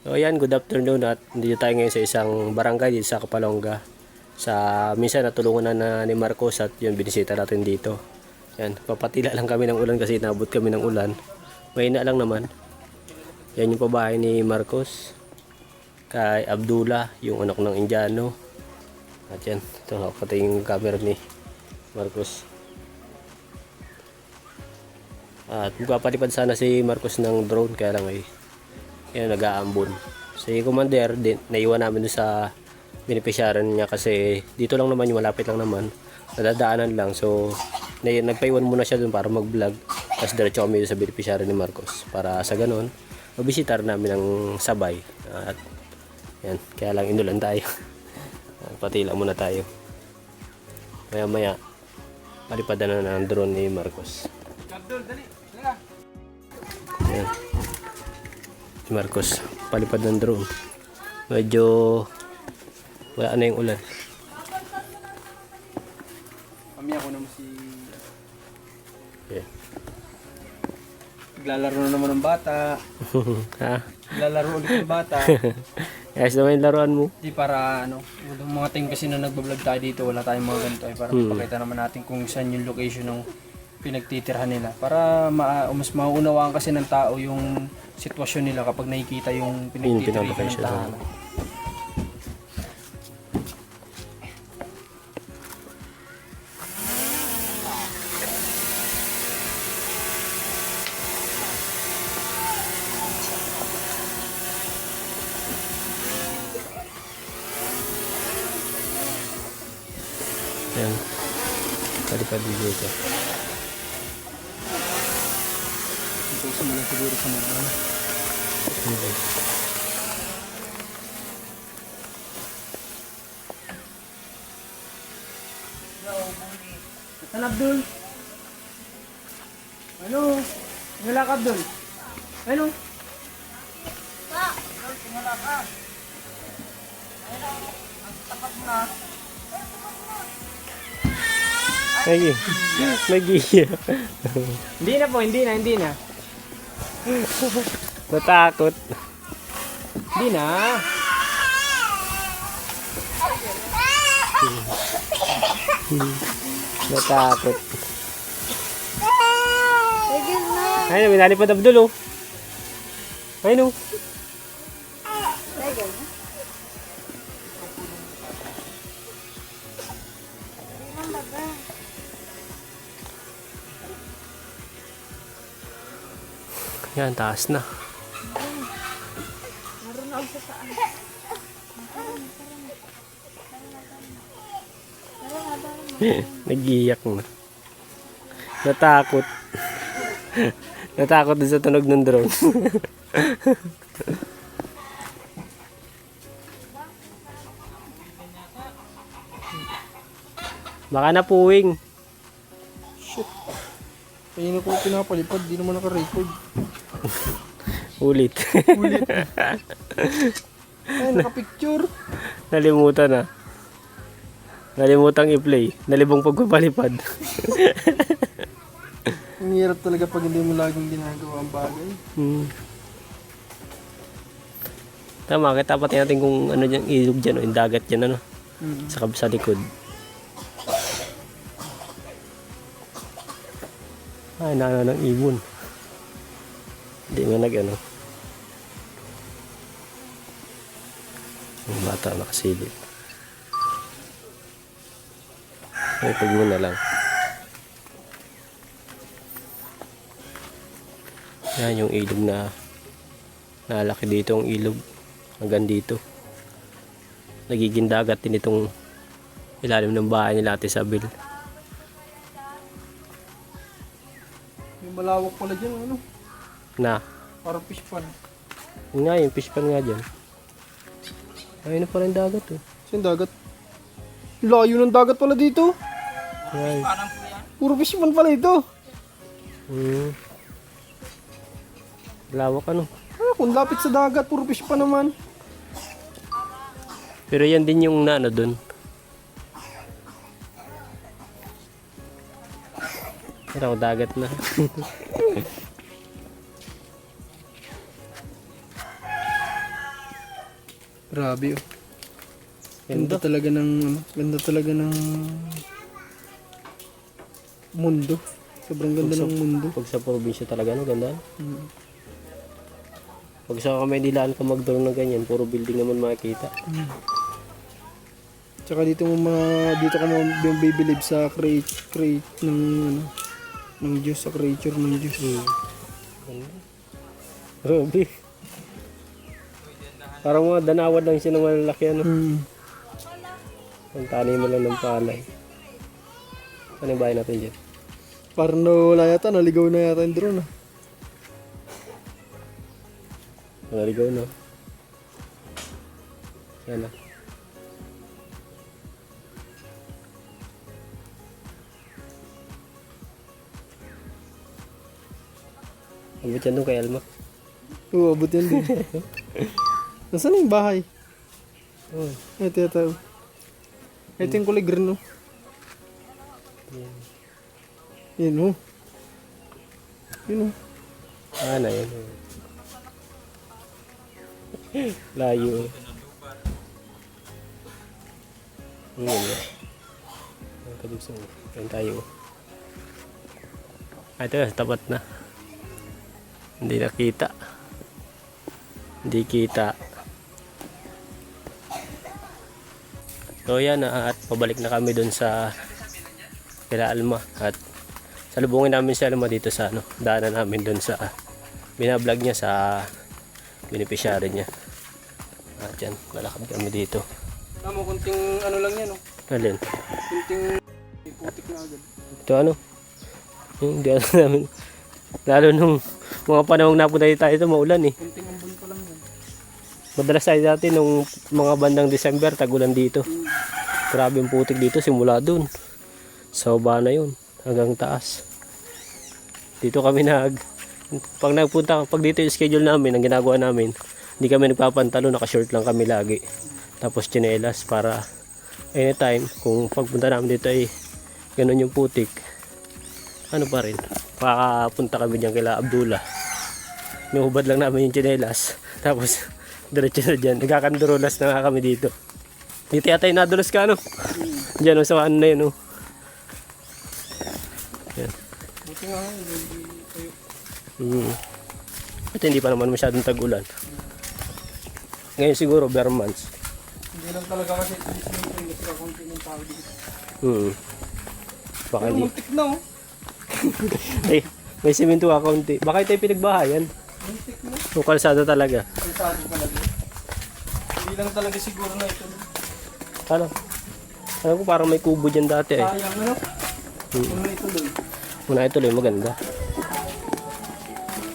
So ayan, good afternoon at dito tayo ngayon sa isang barangay dito sa Kapalonga. Minsan natulungan na ni Marcos at yun binisita natin dito. Yan, papatila lang kami ng ulan kasi nabot kami ng ulan. Mahina lang naman. Yan yung pabahay ni Marcos. Kay Abdullah, yung anak ng Indiano. At yan, ito nakapatay yung camera ni Marcos. At magpapalipad sana si Marcos ng drone kaya lang ay yan, nag-aambon. Si Commander, naiwan namin sa beneficiary niya kasi dito lang naman yung malapit lang naman. Nadadaanan lang. So, nagpaiwan muna siya dun para mag-vlog. Tapos diretso kami sa beneficiary ni Marcos. Para sa ganun, mabisitar namin ng sabay. At yan, kaya lang inulan tayo. Patila muna tayo. Maya-maya, palipadan na ng drone ni Marcos. Yan. Si Marcos palipad ng drone, medyo wala na yung ulan. Kami ako naman si Yeah. naglalaro na naman ng bata. Ha? Naglalaro ulit ng bata. Ayos naman yung laruan mo. Di para ano, yung mga ting kasi na nagbablog tayo dito, wala tayong mga ganito ay para pakita naman natin kung saan yung location ng pinagtitirhan nila. Para mas mauunawaan kasi ng tao yung sitwasyon nila kapag nakikita yung pinagtitirhan ng tahanan. Yan, palipad dito. Ito sa mga siguro sa mga Saan Abdul? Ano? Tingala ka Abdul? Ano? Tingala ka. Tapat mo na. Nag-iiyak. Hindi na po, hindi na. Natakot. Hindi na. Natakot. Ayun, may nalipad Abdul, oh. Ayun, oh. Yan, taas na. Nag-iiyak na. Natakot. Natakot din sa tunog ng drone. Baka napuwing. Shit. Kaya ko pinapalipad, di naman naka-record. Ulit. Ulit. Ay, naka-picture. Nalimutan na. Nalimutang i-play. Nalibong pagpapalipad. Ang hirap talaga pag hindi mo laging ginagawa ang bagay. Tama, kita pati natin kung ano dyan, ilog dyan, o yung dagat dyan, ano. Sa likod. Ay, nana ng ibon. Hindi mo ano. Yung bata nakasilip. Ay, pag mo na lang. Yan yung ilog na nalaki dito, ang ilog hanggang dito. Nagiging dagat din itong ilalim ng bahay nila Ate Isabel. May malawak pala dyan, ano? Na, Parang fish pond. yun nga yung fish pan nga dyan. Ayun na pala yung dagat, oh. Saan dagat? Layo ng dagat pala dito. Ay. Puro fish pond pala ito. Lawak ano. Ah, kung lapit sa dagat, puro fish pond naman. Pero yan din yung ano dun. Pero dagat na. Grabe oh. Ganda talaga ng ano, ganda talaga ng mundo. Sobrang ganda ng mundo. Pag sa probinsya talaga, no? Ganda. Mm. Pag sa Kamayndilaan ka mag-drone ng ganyan, puro building naman makikita. Tsaka dito ka mabibilib sa create ng ano, ng Diyos, sa creature ng Diyos. Ganda. Grabe. Parang mga danawad lang siya ng malalaki, ano? Ang tani mo lang ng palay. Ano yung bahay natin dyan? Parang nawala yata, naligaw na yata yung drone ah. Naligaw na. Yan na. Abot yan doon kay Alma. Oo, abot yan din. Nasaan na yung bahay? Oh, Ito yata. Ito yung kulay green, no? yan. Yun, oh. Yun, oh. Ah, na yun. Layo. Ngayon. Ang kadugso. Yan tayo. Ah, ito na, tapat na. Hindi nakita. Hindi kita. So yan, at pabalik na kami dun sa kila Alma. At salubungin namin si Alma dito sa ano, daanan namin dun sa binablog niya sa beneficiary niya. At yan, lalakad kami dito. Tama, kunting ano lang yan, oh. Alin? Kunting putik na agad. Ito ano? Yung daanan namin. Lalo nung mga panahong napunta tayo ito, maulan eh. Kunting ambon pa lang yan. Madalas tayo dati nung mga bandang December, tagulan dito. Grabe yung putik dito, simula dun. Sa baba na yun, hanggang taas. Dito kami pag dito yung schedule namin, ang ginagawa namin, hindi kami nagpapantalo, nakashort lang kami lagi. Tapos tsinelas para anytime, kung pagpunta namin dito ay ganun yung putik, ano pa rin, makapunta kami dyan kila Abdullah. Nuhubad lang namin yung tsinelas, tapos diretso na dyan, nagkakandurulas na nga kami dito. Dito yata yung nadulas ka, ano? Dyan, sa ano na yun, oh. Yan. Buti nga, hindi kayo. Ito hindi pa naman masyadong tag-ulan. Ngayon siguro, bare months. Hindi lang talaga kasi hindi sila konti ng tao dito. Baka Pero hindi. muntik na, oh. Ay, may simento ka kaunti. Baka ito yung pinagbahayan. Muntik na. Yung kalsada talaga. Kalsado talaga. Hindi lang talaga siguro na ito. Ano? Alam ko parang may kubo dyan dati eh. Sayang, ano? Kung ituloy. Muna ituloy, maganda.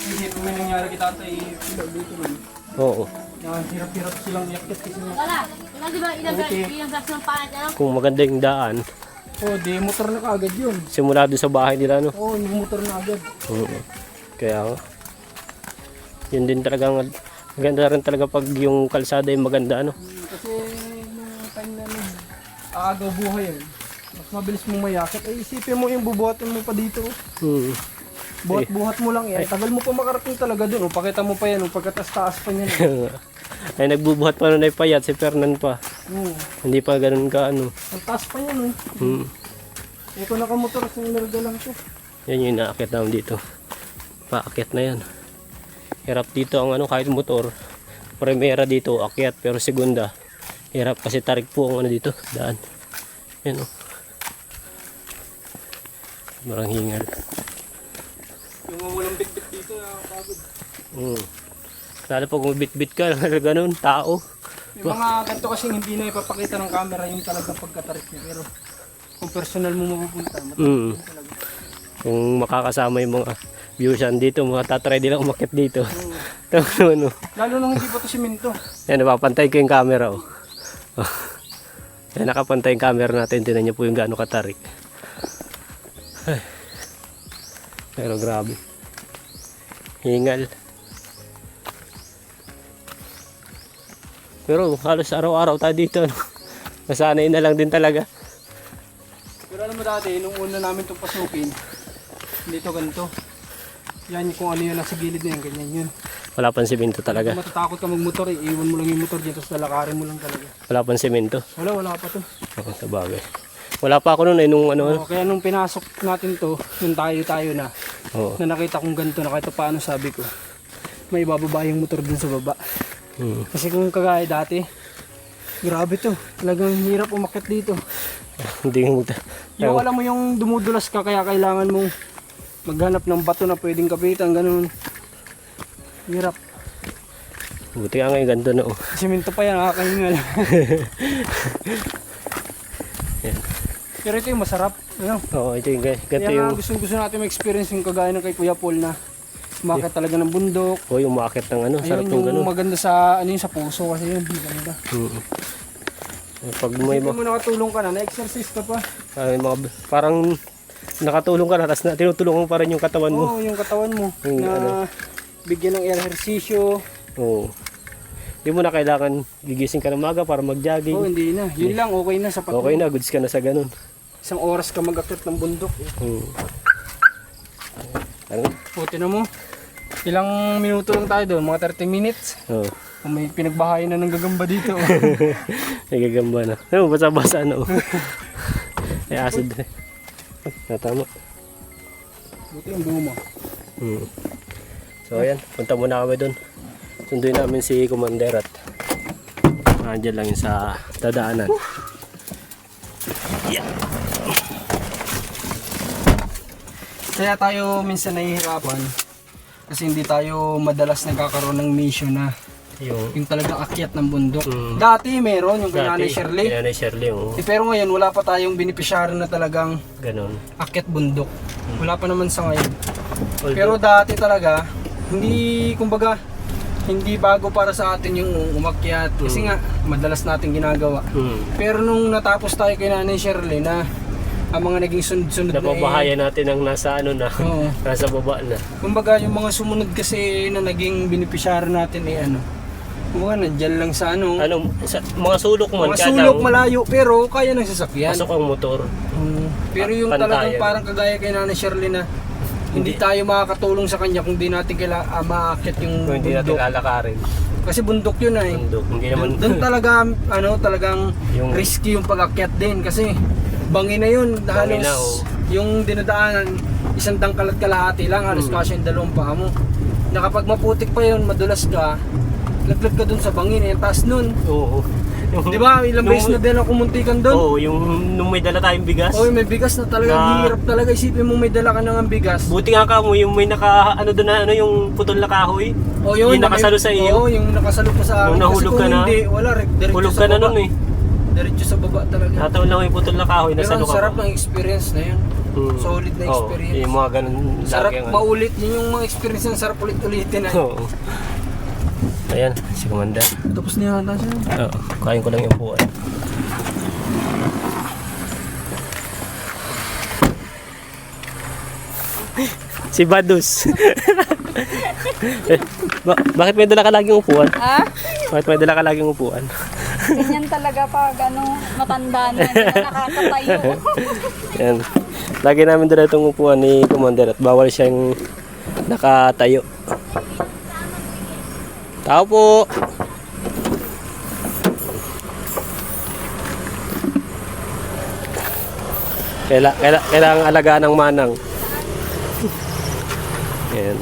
Hindi po may nangyari kay tatay sila dito man. Oo. Hirap-hirap silang yakit kasi nga. Wala. Wala di ba ilang version ng panat ano? Kung maganda yung daan, Oh, di motor na kaagad yun. simula doon sa bahay nila, no? Oh, motor na agad. Oo. Kaya nga. Yun din talagang maganda rin talaga pag yung kalsada yung maganda, ano? Kasi nung time na aagaw buhay yun. Mas mabilis mong mayakit. Ay, isipin mo yung bubuhatin mo pa dito. Buhat-buhat mo lang yan. Tagal mo pa makarating talaga dun. Oh. Pakita mo pa yan. Oh. Pagkatas-taas pa niyan. Ay, nagbubuhat pa nun ay payat, si Fernan pa. Hindi pa ganun ka, ano. Ang taas pa yan. Oh. Eh, kung nakamotor, sinarga lang to. Yan yung inaakit namin dito. Paakit na yan. Hirap dito ang ano, kahit motor. Primera dito, akyat. Pero segunda, hirap kasi tarik po ang ano dito, daan. Yan o. Marang hingal. Yung walang bit-bit dito, nakakapagod. Lalo pag bit-bit ka, ganun, tao. May mga ganito kasing hindi na ipapakita ng camera yung talagang pagkatarik niya. Pero kung personal mo mapupunta, matarik talaga. Kung makakasama yung mga viewers dito, mga tatry din lang umakit dito. Ano. Lalo nung hindi pa to simento. Yan, napapantay ko yung camera. Oh. Yan, nakapantay yung camera natin. Tinan niyo po yung gaano katarik. Ay. Pero grabe. Hingal. Pero halos araw-araw tayo dito. No? Nasanay na lang din talaga. Pero alam mo dati, nung una namin itong pasukin, dito ganito. Yan kung ano yun nasa gilid na yan, ganyan yun. Wala pang semento talaga. Kung matatakot ka magmotor, iiwan mo lang yung motor dito, tapos lalakarin mo lang talaga. Wala pang semento. Wala pa to. Oo, sa bagay. Wala pa ako noon eh, nung ano. Kaya nung pinasok natin to, nung tayo na, Oo. na nakita kong ganito, na kahit paano sabi ko, may bababa yung motor dun sa baba. Kasi kung kagaya dati, grabe to, talagang hirap umakyat dito. Hindi mo Yung alam mo yung dumudulas ka, kaya kailangan mong maghanap ng bato na pwedeng kapitan, ganun. Hirap. buti nga ngayon ganito na oh. Simento pa yan, nakakahingal. Yan. Pero ito yung masarap. Ano? Oo, ito yung ganito Kaya yung nga gusto natin ma-experience yung kagaya ng kay Kuya Paul na umakyat talaga ng bundok. oh, yung umaakit ng ano, sarap Ayun yung yung ganun. maganda sa ano yung sa puso kasi yun. Maganda. Pag may Hindi mo nakatulong ka na, na-exercise ka pa. mga parang nakatulong ka na, tapos na tinutulungan pa rin yung katawan mo. Oo, yung katawan mo Yung na ano. bigyan ng ehersisyo. Oo. Hindi mo na kailangan gigising ka ng maga para mag-jogging. Oo, hindi na. Yun lang, okay na sapat. Okay na, goods ka na sa ganun. Isang oras ka mag-akyat ng bundok. Ano? Puti na mo. Ilang minuto lang tayo doon, mga 30 minutes. Oo. Kung may pinagbahayan na ng gagamba dito. Nagagamba na. Ano, basa-basa na. Ay, acid na. Natama. Buti yung buho mo. So, ayan. Punta muna kami doon. Sunduin namin si Commander at andyan lang yun sa dadaanan. Yeah. Kaya tayo minsan nahihirapan kasi hindi tayo madalas nagkakaroon ng mission na yung talagang akyat ng bundok. Dati meron yung kay Nanay Shirley. Nanay Shirley, oo. Pero ngayon wala pa tayong beneficiary na talagang Ganon. akyat bundok. Wala pa naman sa ngayon. Pero dati talaga, hindi, kumbaga, hindi bago para sa atin yung umakyat. Kasi nga, madalas natin ginagawa. Pero nung natapos tayo kay Nanay Shirley na ang mga naging sunod-sunod na Napabahayan natin ang nasa ano na, Oo. nasa baba na. Kumbaga, yung mga sumunod kasi na naging beneficiary natin ano. Kumbaga, nandyan lang sa ano. Ano, sa, mga sulok man, Mga kaya sulok lang, malayo, pero kaya ng sasakyan. pasok ang motor. Pero yung Pantayan. talagang parang kagaya kay Nanay Shirley na hindi tayo makakatulong sa kanya kung di natin maakyat yung Kung hindi natin bundok. lalakarin. Kasi bundok yun ay. Bundok. Hindi naman, Doon talaga talagang Yung- risky yung pag-akyat din kasi bangin na yun. Bangin na, Halos yung dinadaanan isang dangkalat kalahati lang, halos kasi yung dalawang paa mo. Na kapag maputik pa yun, madulas ka, laglag ka dun sa bangin, yung taas nun. oo. Yung, Di ba? Ilang beses na din ako muntikan dun. Oo, yung nung may dala tayong bigas. Oh, may bigas na talaga, Na- hirap talaga. Isipin mo may dala ka ng bigas. Buti nga ka mo, yung may naka, ano doon na, ano, yung putol na kahoy. Oh, Yung nakasalo sa iyo. Oo, yung nakasalo pa sa akin. Nung nahulog Kasi ka kung na, hindi, wala, diretso Hulog sa ka na baba. nun eh. Diretso sa baba talaga. Nataon lang yung putol na kahoy, Pero nasalo ang ka sarap pa. ng experience na yun. Solid na Oo, experience. yung mga ganun Sarap lagi ang ano. maulit. Yun yung mga experience na sarap ulit-ulitin na. Oo. Ayan, si Commander. Tapos na yata siya. Oo, kain ko lang yung buwan. Si Badus. Bakit may dala ka laging upuan? Ha? Bakit may dala ka laging upuan? Ganyan talaga pag matanda na, hindi na nakakatayo. Yan. Lagi namin dala itong upuan ni Commander at bawal siyang nakatayo. Tao po! Kailangang alagaan ng manang. Yan.